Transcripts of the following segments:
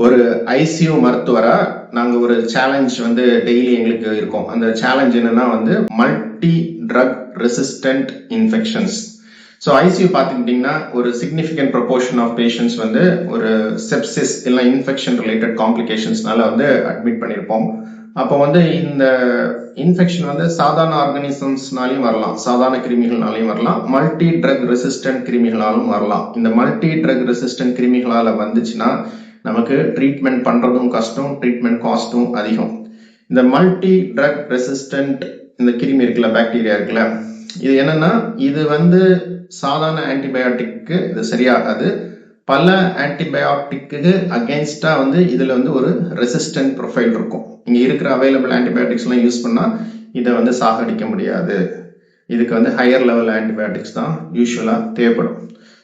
ஒரு ஐசியூ மருத்துவரா நாங்க ஒரு சேலஞ்ச் வந்து டெய்லி எங்களுக்கு இருக்கும். அந்த சேலஞ்ச் என்னன்னா வந்து multi drug resistant infections. So ICU பார்த்துக்கிட்டிங்கன்னா ஒரு சிக்னிஃபிகண்ட் ப்ரொபோர்ஷன் ஆஃப் பேஷண்ட்ஸ் வந்து ஒரு செப்சிஸ் இல்லை இன்ஃபெக்ஷன் ரிலேட்டட் காம்ப்ளிகேஷன்ஸ்னால வந்து அட்மிட் பண்ணியிருப்போம். அப்போ வந்து இந்த இன்ஃபெக்ஷன் வந்து சாதாரண ஆர்கானிசம்ஸ்னாலையும் வரலாம், சாதாரண கிருமிகள்னாலையும் வரலாம், மல்டி ட்ரக் ரெசிஸ்டன்ட் கிருமிகளாலும் வரலாம். இந்த மல்டி ட்ரக் ரெசிஸ்டன்ட் கிருமிகளால் வந்துச்சுன்னா நமக்கு ட்ரீட்மெண்ட் பண்றதும் கஷ்டம், ட்ரீட்மெண்ட் காஸ்ட்டும் அதிகம். இந்த மல்டி ட்ரக் ரெசிஸ்டன்ட் இந்த கிருமி இருக்குல்ல, பாக்டீரியா இருக்குல்ல, இது என்னன்னா இது வந்து சாதாரண ஆன்டிபயோட்டிக்கு இது சரியாகாது. பல ஆன்டிபயோட்டிக்கு அகேன்ஸ்டா வந்து இதுல வந்து ஒரு ரெசிஸ்டன்ட் ப்ரொஃபைல் இருக்கும். இங்க இருக்கிற அவைலபிள் ஆன்டிபயோட்டிக்ஸ் எல்லாம் யூஸ் பண்ணா இதை வந்து சாகடிக்க முடியாது. இதுக்கு வந்து ஹையர் லெவல் ஆன்டிபயோட்டிக்ஸ் தான் யூஸ்வலா தேவைப்படும்.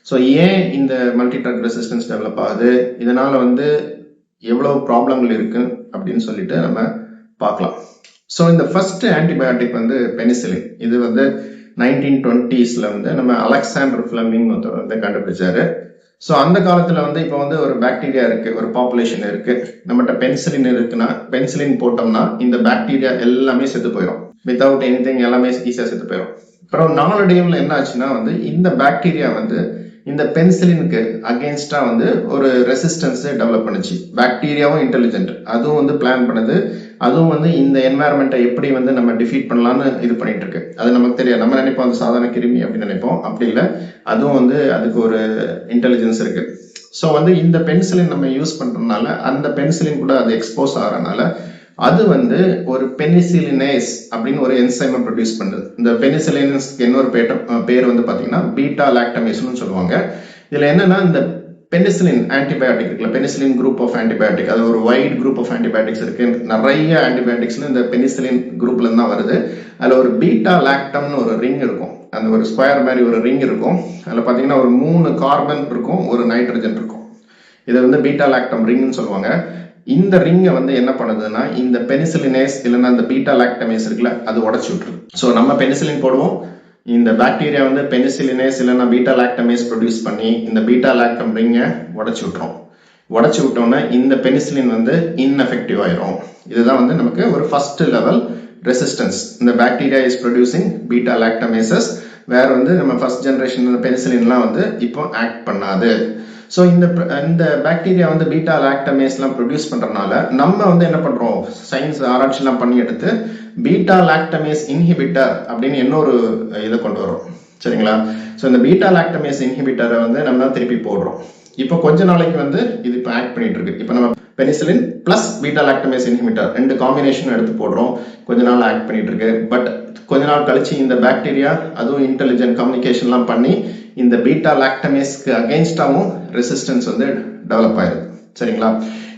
ஸோ ஏன் இந்த மல்டி ட்ரக் ரெசிஸ்டன்ஸ் டெவலப் ஆகுது, இதனால வந்து எவ்வளவு ப்ராப்ளங்கள் இருக்கு அப்படின்னு சொல்லிட்டு நம்ம பார்க்கலாம். ஸோ இந்த ஃபர்ஸ்ட் ஆன்டிபயோட்டிக் வந்து பெனிசிலின். இது வந்து 1920s வந்து நம்ம அலெக்சாண்டர் ஃபிளமிங் வந்து கண்டுபிடிச்சாரு. ஸோ அந்த காலத்துல வந்து இப்போ வந்து ஒரு பாக்டீரியா இருக்கு, ஒரு பாப்புலேஷன் இருக்கு, நம்மகிட்ட பென்சிலின் இருக்குன்னா பென்சிலின் போட்டோம்னா இந்த பாக்டீரியா எல்லாமே செத்து போயிடும். வித்தவுட் எனிதிங் எல்லாமே ஈஸியா செத்து போயிடும். அப்புறம் நாளடைவில் என்ன ஆச்சுன்னா வந்து இந்த பாக்டீரியா வந்து இந்த பென்சிலினுக்கு அகேன்ஸ்டா வந்து ஒரு ரெசிஸ்டன்ஸ் டெவலப் பண்ணுச்சு. பாக்டீரியாவும் இன்டெலிஜென்ட், அதுவும் வந்து பிளான் பண்ணுது, அதுவும் வந்து இந்த என்வாயர்மெண்ட்டை எப்படி வந்து நம்ம டிஃபீட் பண்ணலாம்னு இது பண்ணிட்டு இருக்கு. அது நமக்கு தெரியாது, நம்ம நினைப்போம் அது சாதாரண கிருமி அப்படின்னு நினைப்போம், அப்படி இல்லை, அதுவும் வந்து அதுக்கு ஒரு இன்டெலிஜென்ஸ் இருக்கு. ஸோ வந்து இந்த பென்சிலின் நம்ம யூஸ் பண்றதுனால அந்த பென்சிலின் கூட அது எக்ஸ்போஸ் ஆகிறதுனால அது வந்து ஒரு பெனிசிலினேஸ் அப்படின்னு ஒரு என்சைமை ப்ரொடியூஸ் பண்ணுது. இந்த பெனிசிலினேஸ்க்கு இன்னொரு பேர் வந்து பாத்தீங்கன்னா பீட்டா லாக்டமேஸ்னு சொல்லுவாங்க. இதுல என்னன்னா இந்த பெனிசிலின் ஆன்டிபயோட்டிக் இருக்குல்ல, பெனிசிலின் குரூப் ஆஃப் ஆன்டிபயோட்டிக், அது ஒரு வைட் குரூப் ஆஃப் ஆன்டிபயோட்டிக்ஸ் இருக்கு. நிறைய ஆன்டிபயோட்டிக்ஸ்ல இந்த பெனிசிலின் குரூப்ல இருந்து தான் வருது. அதுல ஒரு பீட்டா லாக்டம்னு ஒரு ரிங் இருக்கும், அந்த ஒரு ஸ்கொயர் மாதிரி ஒரு ரிங் இருக்கும். அதுல பாத்தீங்கன்னா ஒரு 3 கார்பன் இருக்கும், ஒரு நைட்ரஜன் இருக்கும். இதை வந்து பீட்டா லாக்டம் ரிங்னு சொல்லுவாங்க. இந்த ரிங்கை வந்து என்ன பண்ணுதுன்னா இந்த பெனிசிலினேஸ் இல்லைன்னா இந்த பீட்டா லாக்டமேஸ் இருக்குல்ல, அது உடச்சு விட்டுரும். ஸோ நம்ம பெனிசிலின் போடுவோம், இந்த பாக்டீரியா வந்து பெனிசிலினேஸ் இல்லைன்னா பீட்டா லாக்டமேஸ் ப்ரொடியூஸ் பண்ணி இந்த பீட்டா லாக்டம் ரிங்கை உடச்சு விட்டுரும். உடச்சு விட்டோம்னா இந்த பெனிசிலின் வந்து இன்எஃபெக்டிவ் ஆயிரும். இதுதான் வந்து நமக்கு ஒரு ஃபர்ஸ்ட் லெவல் ரெசிஸ்டன்ஸ். இந்த பாக்டீரியா இஸ் ப்ரொடியூசிங் பீட்டா லாக்டமேசஸ். வேற வந்து நம்ம ஃபர்ஸ்ட் ஜெனரேஷன் பெனிசிலின்லாம் வந்து இப்போ ஆக்ட் பண்ணாது. ஸோ இந்த பாக்டீரியா வந்து பீட்டா லாக்டமேஸ்லாம் ப்ரொடியூஸ் பண்றதுனால நம்ம வந்து என்ன பண்றோம், சயின்ஸ் ஆராய்ச்சிலாம் பண்ணி எடுத்து பீட்டா லாக்டமேஸ் இன்ஹிபிட்டர் அப்படின்னு இன்னொரு இதை கொண்டு வரோம். சரிங்களா? ஸோ இந்த பீட்டா லாக்டமேஸ் இன்ஹிபிட்டரை வந்து நம்ம திருப்பி போடுறோம். இப்போ கொஞ்ச நாளைக்கு வந்து இது இப்போ ஆக்ட் பண்ணிட்டு இருக்கு. இப்போ நம்ம penicillin plus beta lactamase inhibitor 2 combination எடுத்து போடுறோம், கொஞ்ச நாள் ஆக்ட் பண்ணிட்டு இருக்கு. பட் கொஞ்ச நாள் கழிச்சு இந்த பாக்டீரியா அதுவும் இன்டெலிஜென்ட் கம்யூனிகேஷன்லாம் பண்ணி இந்த பீட்டா லாக்டமேஸ்க்கு அகேன்ஸ்டாவும் ரெசிஸ்டன்ஸ் வந்து டெவலப் ஆயிருது. சரிங்களா?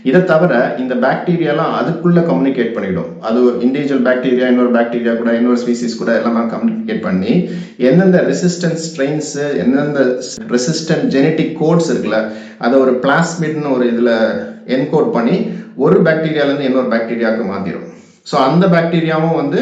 இதை தவிர இந்த பாக்டீரியாலாம் அதுக்குள்ள கம்யூனிகேட் பண்ணிடும். அது ஒரு இண்டிவிஜுவல் பாக்டீரியா இன்னொரு பாக்டீரியா கூட இன்னொரு ஸ்பீசிஸ் கூட எல்லாமே கம்யூனிகேட் பண்ணி எந்தெந்த ரெசிஸ்டன்ஸ் ஸ்ட்ரெயின்ஸ், எந்தெந்த ரெசிஸ்டன்ட் ஜெனட்டிக் கோட்ஸ் இருக்குல்ல, அதை ஒரு பிளாஸ்மிட்னு ஒரு இதுல என்கோட் பண்ணி ஒரு பாக்டீரியால இருந்து இன்னொரு பாக்டீரியாவுக்கு மாத்திடும். ஸோ அந்த பாக்டீரியாவும் வந்து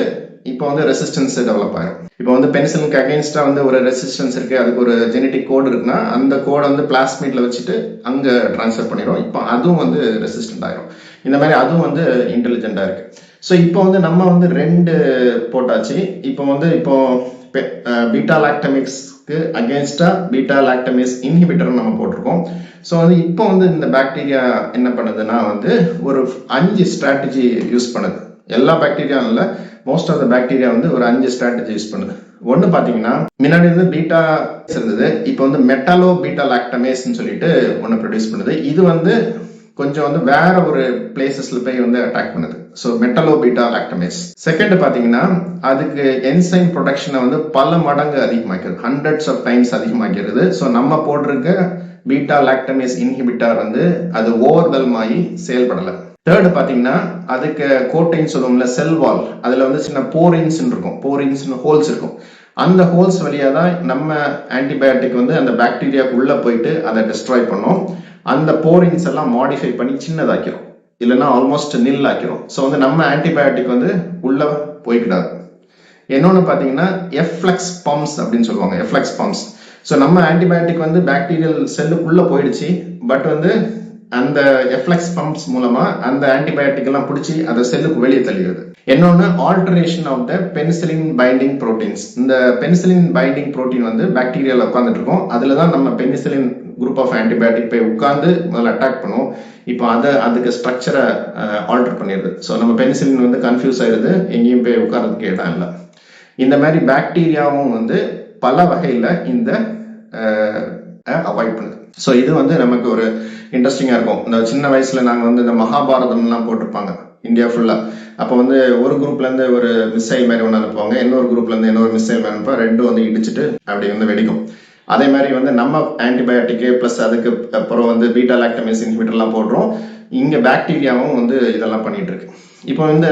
இப்போ வந்து ரெசிஸ்டன்ஸ் டெவலப் ஆயிரும். இப்போ வந்து பென்சிலினுக்கு அகேன்ஸ்டா வந்து ஒரு ரெசிஸ்டன்ஸ் இருக்கு, அதுக்கு ஒரு ஜெனட்டிக் கோட் இருக்குன்னா அந்த கோடை வந்து பிளாஸ்மிட்ல வச்சுட்டு அங்க டிரான்ஸ்ஃபர் பண்ணிடும். இப்போ அதுவும் வந்து ரெசிஸ்டன்ட் ஆயிரும். இந்த மாதிரி அதுவும் வந்து இன்டெலிஜென்டா இருக்கு. ஸோ இப்போ வந்து நம்ம வந்து 2 போட்டாச்சு. இப்போ பீட்டா லாக்டமேஸ்க்கு அகேன்ஸ்டா பீட்டா லாக்டமேஸ் இன்ஹிபிட்டர் நம்ம போட்டிருக்கோம். ஸோ வந்து இப்போ வந்து இந்த பாக்டீரியா என்ன பண்ணுதுன்னா வந்து ஒரு 5 ஸ்ட்ராட்டஜி யூஸ் பண்ணுது. எல்லா பாக்டீரியாவும் இல்லை, மோஸ்ட் ஆஃப் த பாக்டீரியா வந்து ஒரு 5 ஸ்ட்ராட்டஜி யூஸ் பண்ணுது. ஒன்று பார்த்தீங்கன்னா முன்னாடி வந்து பீட்டா இருந்தது, இப்போ வந்து மெட்டாலோ பீட்டா லாக்டமேஸ்ன்னு சொல்லிட்டு ஒன்று ப்ரொடியூஸ் பண்ணுது. இது வந்து கொஞ்சம் வந்து வேற ஒரு பிளேசஸ்ல போய் வந்து அட்டாக் பண்ணுது. So metallo beta lactamase. Second பார்த்தீங்கன்னா அதுக்கு என்சைம் ப்ரொடக்ஷனை வந்து பல மடங்கு அதிகமாக்கிறது, ஹண்ட்ரட்ஸ் ஆஃப் டைம்ஸ் அதிகமாக்கிறது. ஸோ நம்ம போட்டிருக்க பீட்டா லாக்டமேஸ் இன்ஹிபிட்டர் வந்து அது ஓவர்வெல்ம் ஆகி செயல்படலை. தேர்ட் பாத்தீங்கன்னா அதுக்கு கோட்டைன்னு சொல்லுவோம்ல, செல் வால், அதுல வந்து சின்ன போரின்ஸ் இருக்கும், போரின்ஸ் ஹோல்ஸ் இருக்கும். அந்த ஹோல்ஸ் வழியா தான் நம்ம ஆன்டிபயோட்டிக் வந்து அந்த பாக்டீரியாவுக்கு உள்ள போயிட்டு அதை டிஸ்ட்ராய் பண்ணோம். அந்த போரின்ஸ் எல்லாம் மாடிஃபை பண்ணி சின்னதாக்கிறோம், இல்லைன்னா ஆல்மோஸ்ட் நில் ஆக்கிறோம். ஸோ வந்து நம்ம ஆன்டிபயோட்டிக் வந்து உள்ள போய்கிடாது. இன்னொன்னு பாத்தீங்கன்னா எஃப்ளக்ஸ் பம்ப்ஸ் அப்படின்னு சொல்லுவாங்க, எஃப்ளக்ஸ் பம்ப்ஸ். ஸோ நம்ம ஆன்டிபயோட்டிக் வந்து பாக்டீரியல் செல்லுக்குள்ள போயிடுச்சு, பட் வந்து அந்த எஃப்ளெக்ஸ் பம்ப்ஸ் மூலமா அந்த ஆன்டிபயோட்டிக் எல்லாம் பிடிச்சி அதை செல்லுக்கு வெளியே தள்ளிடுது. இன்னொன்னு alteration of the penicillin binding proteins. இந்த பெனிசிலின் பைண்டிங் புரோட்டீன் வந்து பாக்டீரியால உட்காந்துட்டு இருக்கும். அதுலதான் நம்ம பெனிசிலின் குரூப் ஆஃப் ஆன்டிபயோட்டிக் போய் உட்கார்ந்து முதல்ல அட்டாக் பண்ணும். இப்போ அதுக்கு ஸ்ட்ரக்சரை ஆல்டர் பண்ணிடுது. ஸோ நம்ம பெனிசிலின் வந்து கன்ஃபியூஸ் ஆயிடுது, எங்கேயும் போய் உட்கார்றதுக்கு இடம் இல்லை. இந்த மாதிரி பாக்டீரியாவும் வந்து பல வகையில இந்த அவாய்ட் பண்ணுது. ஸோ இது வந்து நமக்கு ஒரு இன்ட்ரெஸ்டிங்கா இருக்கும். இந்த சின்ன வயசுல நாங்க வந்து இந்த மகாபாரதம் எல்லாம் போட்டிருப்பாங்க இந்தியா ஃபுல்லா. அப்போ வந்து ஒரு குரூப்ல இருந்து ஒரு மிசைல் மாதிரி ஒன்று அனுப்புவாங்க, இன்னொரு குரூப்ல இருந்து இன்னொரு மிசைல் அனுப்பா, ரெண்டும் வந்து இடிச்சுட்டு அப்படி வந்து வெடிக்கும். அதே மாதிரி வந்து நம்ம ஆன்டிபயோட்டிக் பிளஸ் அதுக்கு அப்புறம் வந்து பீட்டா லாக்டமேஸ் இன்ஹிபிட்டர் எல்லாம் போடுறோம். இங்க பாக்டீரியாவும் வந்து இதெல்லாம் பண்ணிட்டு இருக்கு. இப்போ இந்த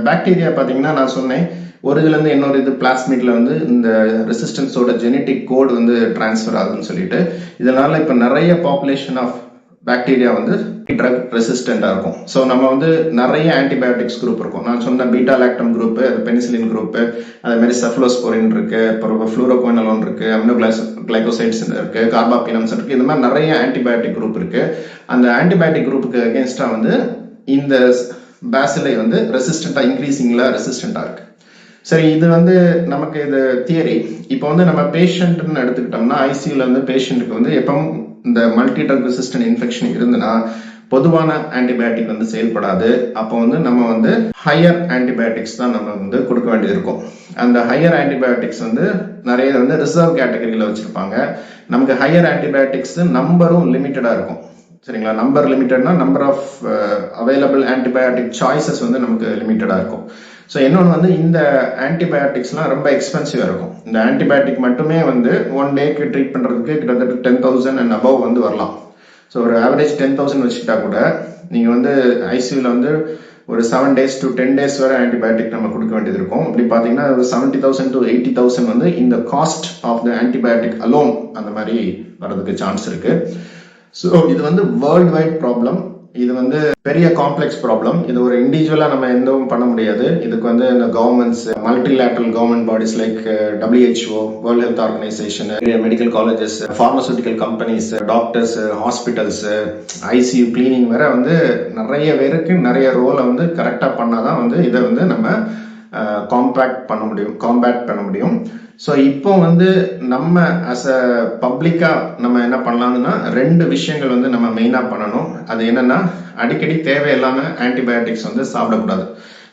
பாக்டீரியா பாத்தீங்கன்னா நான் சொன்னேன், ஒரு இதுல இருந்து இன்னொரு இது பிளாஸ்மிட்ல வந்து இந்த ரெசிஸ்டன்ஸோட ஜெனட்டிக் கோட் வந்து டிரான்ஸ்ஃபர் ஆகுதுன்னு சொல்லிட்டு, இதனால இப்ப நிறைய பாப்புலேஷன் ஆஃப் பாக்டீரியா வந்து ட்ரக் ரெசிஸ்டண்டா இருக்கும். ஸோ நம்ம வந்து நிறைய ஆன்டிபயோட்டிக்ஸ் குரூப் இருக்கும். நான் சொன்ன beta lactam group, penicillin group, அதே மாதிரி செஃப்லோஸ்போரின் இருக்கு, அப்புறம் ஃப்ளூரோகுயினலோன் இருக்கு, அமினோகிளைகோசைட்ஸ் இருக்கு, கார்பாபினம்ஸ் இருக்கு. இந்த மாதிரி நிறைய ஆன்டிபயோட்டிக் குரூப் இருக்கு. அந்த ஆன்டிபயோட்டிக் குரூப்புக்கு அகேன்ஸ்டா வந்து இந்த பேசிலை வந்து ரெசிஸ்டண்டா இன்க்ரீசிங்ல ரெசிஸ்டண்டா இருக்கு. சரி, இது வந்து நமக்கு இது தியரி. இப்போ வந்து நம்ம பேஷண்ட்னு எடுத்துக்கிட்டோம்னா ஐசியூல வந்து பேஷண்ட்டுக்கு வந்து எப்பவும் இந்த மல்டி ட்ரக் ரெசிஸ்டன்ட் இன்ஃபெக்ஷன் இருந்துன்னா பொதுவான ஆன்டிபயோட்டிக் வந்து செயல்படாது. அப்போ வந்து நம்ம வந்து ஹையர் ஆன்டிபயோட்டிக்ஸ் தான் நம்ம வந்து கொடுக்க வேண்டியது இருக்கும். அந்த ஹையர் ஆன்டிபயோட்டிக்ஸ் வந்து நிறைய வந்து ரிசர்வ் கேட்டகரியில வச்சிருப்பாங்க. நமக்கு ஹையர் ஆன்டிபயோட்டிக்ஸ் நம்பரும் லிமிட்டடா இருக்கும். சரிங்களா? நம்பர் லிமிட்டட்னா number of available antibiotic choices வந்து நமக்கு லிமிட்டடா இருக்கும். ஸோ இன்னொன்று வந்து இந்த ஆன்டிபயோட்டிக்ஸ்லாம் ரொம்ப எக்ஸ்பென்சிவாக இருக்கும். இந்த ஆன்டிபயோட்டிக் மட்டுமே வந்து 1 டேக்கு ட்ரீட் பண்ணுறதுக்கு கிட்டத்தட்ட 10,000 அண்ட் அபவ் வந்து வரலாம். ஸோ ஒரு ஆவரேஜ் 10,000 வச்சுக்கிட்டா கூட நீங்கள் வந்து ஐசியூவில் வந்து ஒரு 7 days to 10 days வரை ஆன்டிபயோட்டிக் நம்ம கொடுக்க வேண்டியது இருக்கும். அப்படி பார்த்தீங்கன்னா 70,000 to 80,000 வந்து இந்த cost of the antibiotic alone அந்த மாதிரி வர்றதுக்கு சான்ஸ் இருக்கு. ஸோ இது வந்து வேர்ல்டு வைட் ப்ராப்ளம். இது வந்து பெரிய காம்ப்ளெக்ஸ் ப்ராப்ளம். இது ஒரு இண்டிவிஜுவலா நம்ம எதுவும் பண்ண முடியாது. இதுக்கு வந்து இந்த governments, multilateral government bodies like WHO, world health organisation, medical colleges, pharmaceutical companies, doctors, hospitals, ICU cleaning வரை வந்து நிறைய பேருக்கு நிறைய ரோலை வந்து கரெக்டா பண்ணாதான் வந்து இதை வந்து நம்ம காம்பேட் பண்ண முடியும். ஸோ இப்போ வந்து நம்ம அஸ் அ பப்ளிக்கா நம்ம என்ன பண்ணலாம்னா 2 விஷயங்கள் வந்து நம்ம மெயினா பண்ணணும். அது என்னன்னா, அடிக்கடி தேவையில்லாம ஆன்டிபயோட்டிக்ஸ் வந்து சாப்பிடக்கூடாது.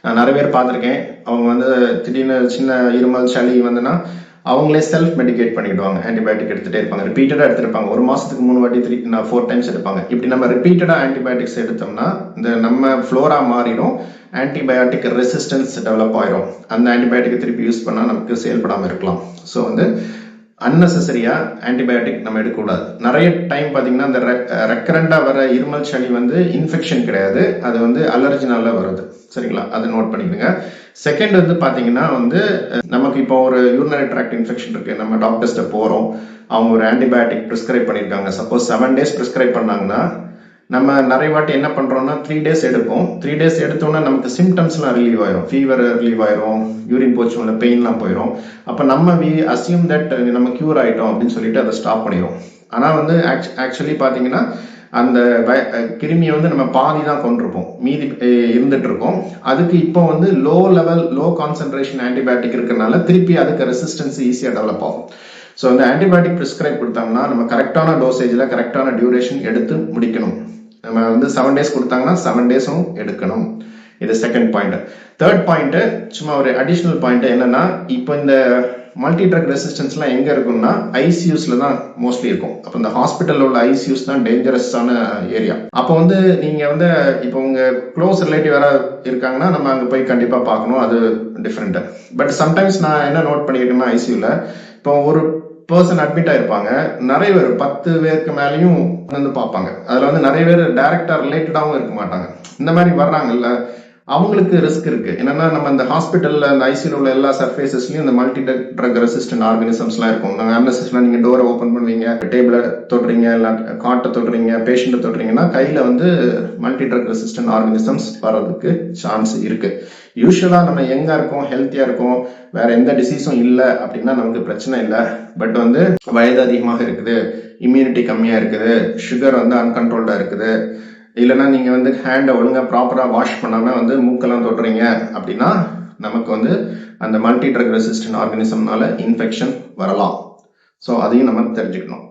நான் நிறைய பேர் பார்த்துருக்கேன், அவங்க வந்து திடீர்னு சின்ன இருமல் சளி வந்துன்னா அவங்களே செல்ஃப் மெடிகேட் பண்ணிடுவாங்க. ஆன்டிபயோட்டிக் எடுத்துட்டே இருப்பாங்க, ரிப்பீட்டடா எடுத்திருப்பாங்க. ஒரு மாசத்துக்கு 3 வாட்டி 4 டைம்ஸ் எடுப்பாங்க. இப்படி நம்ம ரிப்பீட்டடா ஆன்டிபயோட்டிக்ஸ் எடுத்தோம்னா இந்த நம்ம ஃப்ளோரா மாறிடும், ஆன்டிபயோட்டிக் ரெசிஸ்டன்ஸ் டெவலப் ஆயிரும். அந்த ஆன்டிபயோட்டிக் திருப்பி யூஸ் பண்ணா நமக்கு செயல்படாம இருக்கலாம். ஸோ வந்து அன்னெசரியா ஆன்டிபயோட்டிக் நம்ம எடுக்கக்கூடாது. நிறைய டைம் பார்த்தீங்கன்னா இந்த ரெக்கரண்டா வர இருமல் சளி வந்து இன்ஃபெக்ஷன் கிடையாது, அது வந்து அலர்ஜினால வருது. சரிங்களா? அதை நோட் பண்ணிக்கோங்க. செகண்ட் வந்து பாத்தீங்கன்னா வந்து நமக்கு இப்போ ஒரு யூரினரி ட்ராக்ட் இன்ஃபெக்ஷன் இருக்கு, நம்ம டாக்டர்ஸ்ட போறோம், அவங்க ஒரு ஆன்டிபயோட்டிக் பிரிஸ்கிரைப் பண்ணிருக்காங்க. சப்போஸ் 7 days பிரிஸ்கிரைப் பண்ணாங்கன்னா நம்ம நிறைய வாட்டி என்ன பண்றோம்னா 3 days எடுப்போம். 3 days எடுத்தோம்னா நமக்கு சிம்டம்ஸ்லாம் ரிலீவ் ஆயிரும், ஃபீவர் ரிலீவ் ஆயிரும், யூரின் போச்சுல பெயின்லாம் போயிடும். அப்ப நம்ம அசியூம் தட் நம்ம கியூர் ஆயிட்டோம் அப்படின்னு சொல்லிட்டு அதை ஸ்டாப் பண்ணிடும். ஆனா வந்து ஆக்சுவலி பாத்தீங்கன்னா அந்த கிருமியை வந்து நம்ம பாதி தான் கொண்டிருப்போம், மீதி இருந்துட்டு இருக்கோம். அதுக்கு இப்போ வந்து லோ கான்சென்ட்ரேஷன் ஆன்டிபயோட்டிக் இருக்கிறதுனால திருப்பி அதுக்கு ரெசிஸ்டன்ஸ் ஈஸியா டெவலப் ஆகும். ஸோ அந்த ஆன்டிபயோட்டிக் பிரிஸ்கிரைப் கொடுத்தாங்கன்னா நம்ம கரெக்டான டோசேஜில் கரெக்டான டியூரேஷன் எடுத்து முடிக்கணும். நம்ம வந்து 7 days கொடுத்தாங்கன்னா 7 days எடுக்கணும். இது செகண்ட் பாயிண்ட். தேர்ட் பாயிண்ட், சும்மா ஒரு அடிஷனல் பாயிண்ட் என்னன்னா, இப்போ இந்த மல்டி ட்ரக் ரெசிஸ்டன்ஸ்லாம் எங்க இருக்கும்னா ஐசியூஸ்ல தான் மோஸ்ட்லி இருக்கும். அப்போ இந்த ஹாஸ்பிட்டல்ல உள்ள ஐசியூஸ் தான் டேஞ்சரஸான ஏரியா. அப்போ வந்து நீங்க வந்து இப்போ உங்க க்ளோஸ் ரிலேட்டிவ் யாராவது இருக்காங்கன்னா நம்ம அங்க போய் கண்டிப்பா பார்க்கணும், அது டிஃப்ரெண்ட். பட் சம்டைம்ஸ் நான் என்ன நோட் பண்ணியிருக்கேன்னா ஐசியூல இப்போ ஒரு பர்சன் அட்மிட் ஆயிருப்பாங்க, நிறைய பேர் 10 பேருக்கு மேலேயும் வந்து பார்ப்பாங்க. அதுல வந்து நிறைய பேர் டைரக்டா ரிலேட்டடாகவும் இருக்க மாட்டாங்க. இந்த மாதிரி வர்றாங்கல்ல, அவங்களுக்கு ரிஸ்க் இருக்கு. என்னன்னா நம்ம இந்த ஹாஸ்பிட்டல்ல அந்த ஐசியூல உள்ள எல்லா சர்ஃபேசஸ்லயும் இந்த மல்டி ட்ரக் ரெசிஸ்டன்ட் ஆர்கானிசம்ஸ்லாம் இருக்கும். நாங்கள் அன்னெசரியா நீங்க டோரை ஓப்பன் பண்ணுவீங்க, டேபிள தொடுறீங்க, இல்ல காட்டை தொடுறீங்க, பேஷண்ட்டை தொடுறீங்கன்னா கையில வந்து மல்டி ட்ரக் ரெசிஸ்டன்ட் ஆர்கானிசம்ஸ் வர்றதுக்கு சான்ஸ் இருக்கு. யூஸ்வலா நம்ம எங்க இருக்கோம், ஹெல்த்தியா இருக்கோம், வேற எந்த டிசீஸும் இல்லை அப்படின்னா நமக்கு பிரச்சனை இல்லை. பட் வந்து வயது அதிகமாக இருக்குது, இம்யூனிட்டி கம்மியா இருக்குது, சுகர் வந்து அன்கண்ட்ரோல்டா இருக்குது, இல்லைன்னா நீங்க வந்து ஹேண்டை ஒழுங்கா ப்ராப்பரா வாஷ் பண்ணாம வந்து மூக்கெல்லாம் தொடுறீங்க அப்படின்னா நமக்கு வந்து அந்த மல்டி ட்ரக் ரெசிஸ்டன்ட் ஆர்கானிசம்னால இன்ஃபெக்ஷன் வரலாம். ஸோ அதையும் நம்ம தெரிஞ்சுக்கணும்.